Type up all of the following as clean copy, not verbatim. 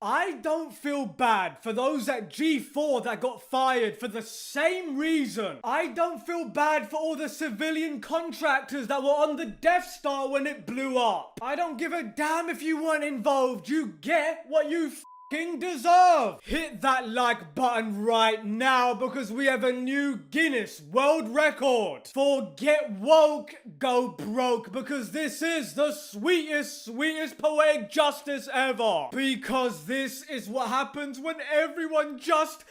I don't feel bad for those at G4 that got fired for the same reason. I don't feel bad for all the civilian contractors that were on the Death Star when it blew up. I don't give a damn if you weren't involved. You get what you deserve. Hit that like button right now because we have a new Guinness World Record for Get Woke, Go Broke, because this is the sweetest poetic justice ever. Because this is what happens when everyone just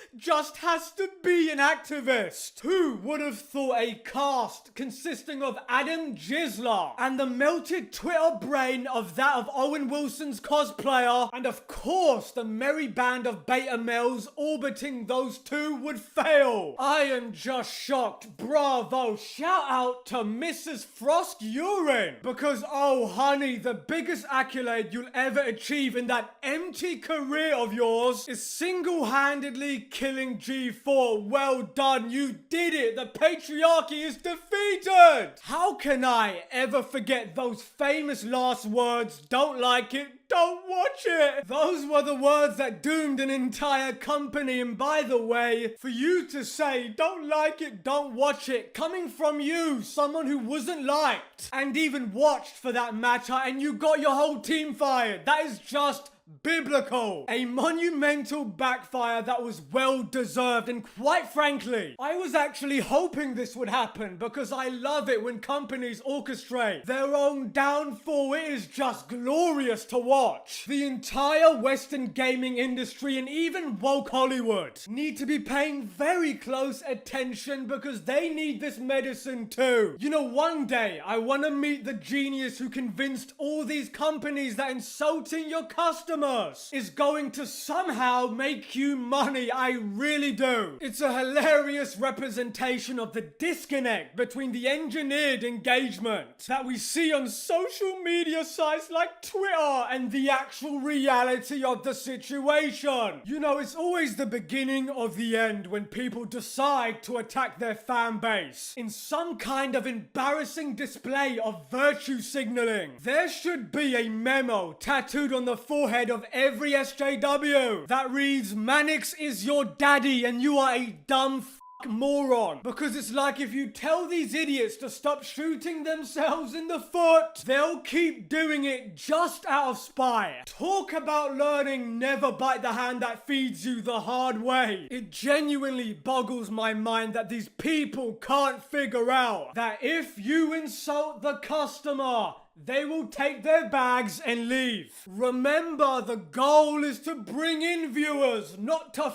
has to be an activist. Who would have thought a cast consisting of Adam Gisler and the melted Twitter brain of that of Owen Wilson's cosplayer, and of course the merry band of beta males orbiting those two would fail? I am just shocked. Bravo. Shout out to Mrs. Frost Urine. Because, oh honey, the biggest accolade you'll ever achieve in that empty career of yours is single-handedly killing G4. Well done. You did it. The patriarchy is defeated. How can I ever forget those famous last words? Don't like it, don't watch it. Those were the words that doomed an entire company. And by the way, for you to say don't like it, don't watch it, coming from you, someone who wasn't liked and even watched for that matter, and you got your whole team fired, that is just biblical. A monumental backfire that was well deserved, and quite frankly, I was actually hoping this would happen because I love it when companies orchestrate their own downfall. It is just glorious to watch. The entire Western gaming industry and even woke Hollywood need to be paying very close attention because they need this medicine too. You know, one day I want to meet the genius who convinced all these companies that insulting your customers is going to somehow make you money. I really do. It's a hilarious representation of the disconnect between the engineered engagement that we see on social media sites like Twitter and the actual reality of the situation. You know, it's always the beginning of the end when people decide to attack their fan base in some kind of embarrassing display of virtue signaling. There should be a memo tattooed on the forehead of every SJW that reads, Mannix is your daddy and you are a dumb moron. Because it's like if you tell these idiots to stop shooting themselves in the foot, they'll keep doing it just out of spite. Talk about learning never bite the hand that feeds you the hard way. It genuinely boggles my mind that these people can't figure out that if you insult the customer, they will take their bags and leave. Remember, the goal is to bring in viewers, not to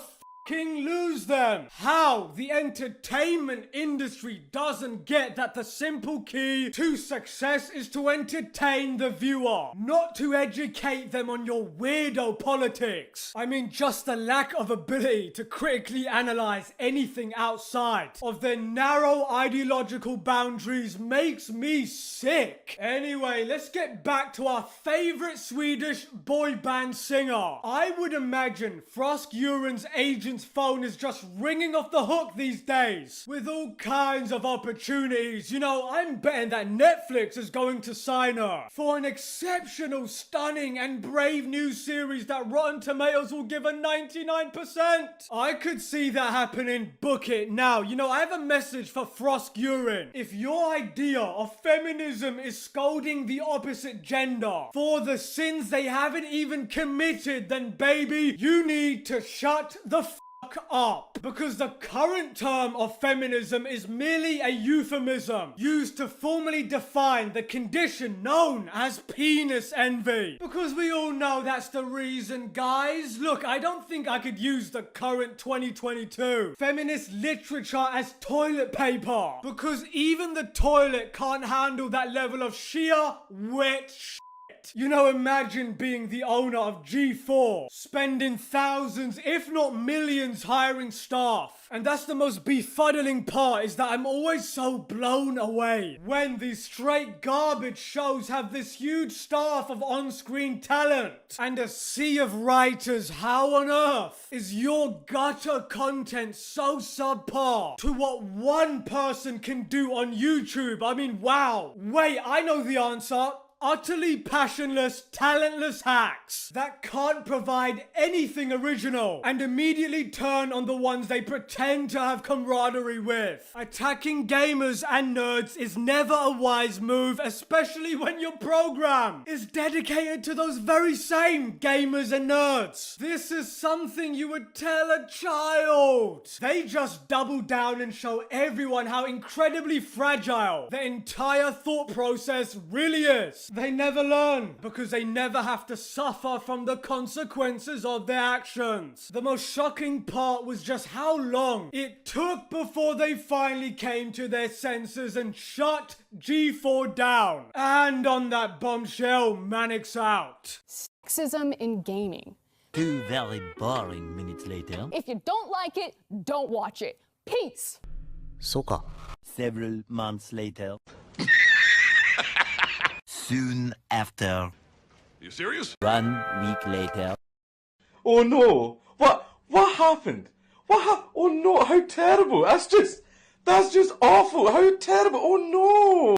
lose them. How the entertainment industry doesn't get that the simple key to success is to entertain the viewer, not to educate them on your weirdo politics. I mean, just the lack of ability to critically analyze anything outside of their narrow ideological boundaries makes me sick. Anyway, let's get back to our favorite Swedish boy band singer. I would imagine Frost Urine's agent's phone is just ringing off the hook these days with all kinds of opportunities. You know, I'm betting that Netflix is going to sign her for an exceptional, stunning and brave new series that Rotten Tomatoes will give a 99%. I could see that happening. Book it now. You know, I have a message for Frost Urine. If your idea of feminism is scolding the opposite gender for the sins they haven't even committed, then baby, you need to shut the up, because the current term of feminism is merely a euphemism used to formally define the condition known as penis envy. Because we all know that's the reason, guys. Look, I don't think I could use the current 2022 feminist literature as toilet paper, because even the toilet can't handle that level of sheer wet shit. You know, imagine being the owner of G4, spending thousands, if not millions, hiring staff. And that's the most befuddling part, is that I'm always so blown away when these straight garbage shows have this huge staff of on-screen talent and a sea of writers. How on earth is your gutter content so subpar to what one person can do on YouTube? I mean, wow. Wait, I know the answer. utterly passionless, talentless hacks that can't provide anything original and immediately turn on the ones they pretend to have camaraderie with. Attacking gamers and nerds is never a wise move, especially when your program is dedicated to those very same gamers and nerds. This is something you would tell a child. They just double down and show everyone how incredibly fragile the entire thought process really is. They never learn because they never have to suffer from the consequences of their actions. The most shocking part was just how long it took before they finally came to their senses and shut G4 down. And on that bombshell, Mannix out. Sexism in gaming. 2 very boring minutes later. If you don't like it, don't watch it. Peace! Soka. Several months later. Soon after. You serious? 1 week later. Oh no! What happened? Oh no! How terrible! That's just awful! How terrible! Oh no!